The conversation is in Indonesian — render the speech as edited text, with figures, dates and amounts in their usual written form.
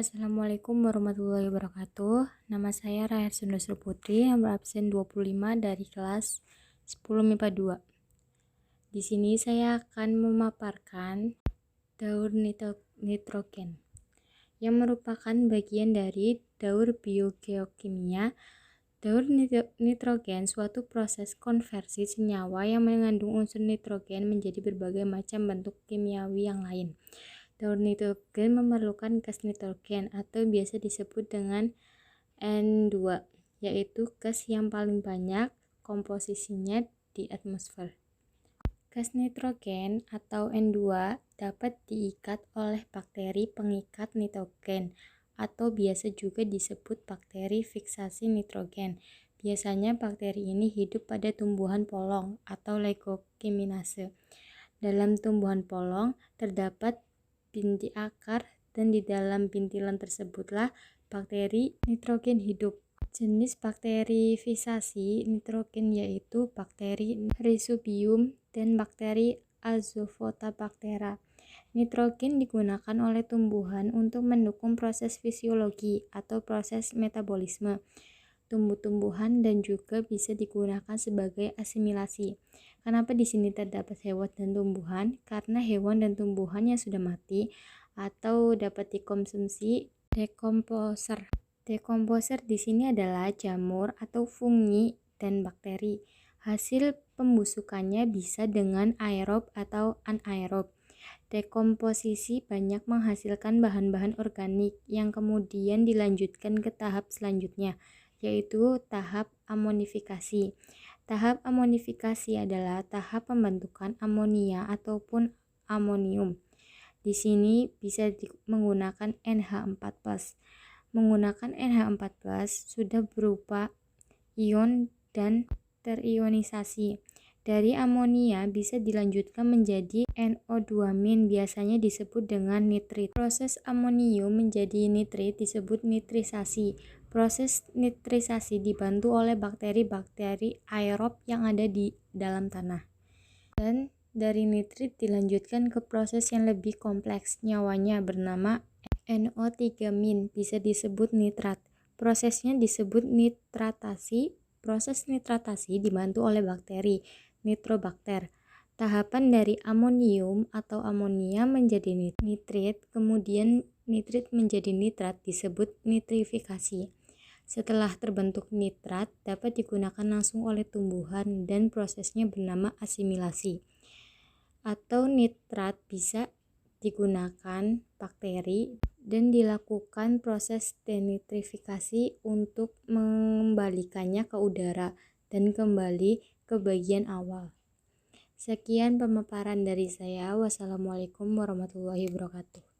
Assalamualaikum warahmatullahi wabarakatuh. Nama saya Raya Sundasru Putri, nomor absen 25 dari kelas 10 MIPA 2. Di sini saya akan memaparkan daur nitrogen yang merupakan bagian dari daur biogeokimia. Daur nitrogen suatu proses konversi senyawa yang mengandung unsur nitrogen menjadi berbagai macam bentuk kimiawi yang lain. Daur nitrogen memerlukan gas nitrogen atau biasa disebut dengan N2, yaitu gas yang paling banyak komposisinya di atmosfer. Gas nitrogen atau N2 dapat diikat oleh bakteri pengikat nitrogen atau biasa juga disebut bakteri fiksasi nitrogen. Biasanya bakteri ini hidup pada tumbuhan polong atau leguminase. Dalam tumbuhan polong terdapat binti akar dan di dalam bintilan tersebutlah bakteri nitrogen hidup. Jenis bakteri fiksasi nitrogen yaitu bakteri Rhizobium dan bakteri Azothobaktera. Nitrogen digunakan oleh tumbuhan untuk mendukung proses fisiologi atau proses metabolisme tumbuh-tumbuhan dan juga bisa digunakan sebagai asimilasi. Kenapa di sini terdapat hewan dan tumbuhan? Karena hewan dan tumbuhan yang sudah mati atau dapat dikonsumsi dekomposer. Dekomposer di sini adalah jamur atau fungi dan bakteri. Hasil pembusukannya bisa dengan aerob atau anaerob. Dekomposisi banyak menghasilkan bahan-bahan organik yang kemudian dilanjutkan ke tahap selanjutnya, yaitu tahap amonifikasi. Tahap amonifikasi adalah tahap pembentukan amonia ataupun amonium. Di sini bisa menggunakan NH4+. Menggunakan NH4+ sudah berupa ion dan terionisasi. Dari amonia bisa dilanjutkan menjadi NO2- biasanya disebut dengan nitrit. Proses amonium menjadi nitrit disebut nitrisasi. Proses nitrisasi dibantu oleh bakteri-bakteri aerob yang ada di dalam tanah. Dan dari nitrit dilanjutkan ke proses yang lebih kompleks, nyawanya bernama NO3- bisa disebut nitrat. Prosesnya disebut nitratasi. Proses nitratasi dibantu oleh bakteri Nitrobakter. Tahapan dari amonium atau amonia menjadi nitrit, kemudian nitrit menjadi nitrat disebut nitrifikasi. Setelah terbentuk nitrat dapat digunakan langsung oleh tumbuhan dan prosesnya bernama asimilasi. Atau nitrat bisa digunakan bakteri dan dilakukan proses denitrifikasi untuk mengembalikannya ke udara dan kembali ke bagian awal. Sekian pemaparan dari saya. Wassalamualaikum warahmatullahi wabarakatuh.